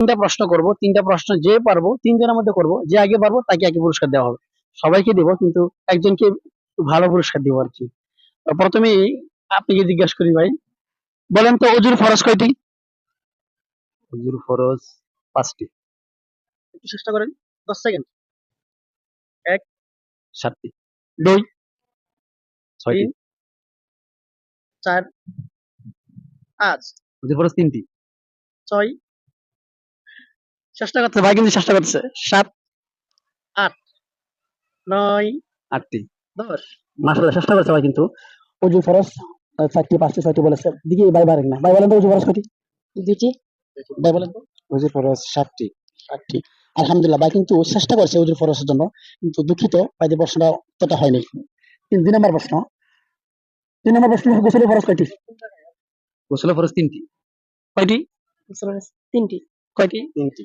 তিনটা প্রশ্ন করব, তিনটা প্রশ্ন যে পারবো তিনজনের মধ্যে করব, যে আগে পারবো তাকে আগে পুরস্কার দেওয়া হবে। সবাইকে দিব কিন্তু একজনকে একটু ভালো পুরস্কার দিব আর কি। তো প্রথমে আপনাকে জিজ্ঞাসা করি ভাই, বলেন তো অজুর ফরজ কয়টি? হুজুর ফরজ 5টি। একটু চেষ্টা করেন, 10 সেকেন্ড। 1, 7টি। 2, 6টি। 3, 4, 5, হুজুর ফরজ 3টি। 6, চেষ্টা করছে ভাই, কিন্তু চেষ্টা করছে। 7, 8, 9, 8টি। 10। মাশাআল্লাহ, চেষ্টা করছে ভাই, কিন্তু অজু ফরজ 4টি, 5টি, 6টি বলেছে। দেখি ভাই পারেন না। ভাই বলেন তো অজু ফরজ কয়টি? 2টি। ভাই বলেন তো। হুজুর ফরজ 7টি। 8টি। আলহামদুলিল্লাহ, ভাই কিন্তু চেষ্টা করছে অজু ফরজের জন্য, কিন্তু দুঃখিত ভাই যে প্রশ্নটা ততটা হয়নি। 2 নম্বর প্রশ্ন। 2 নম্বর প্রশ্ন, গোসলের ফরজ কয়টি? গোসল ফরজ 3টি। কয়টি? গোসলের ফরজ 3টি। কয়টি? 3টি।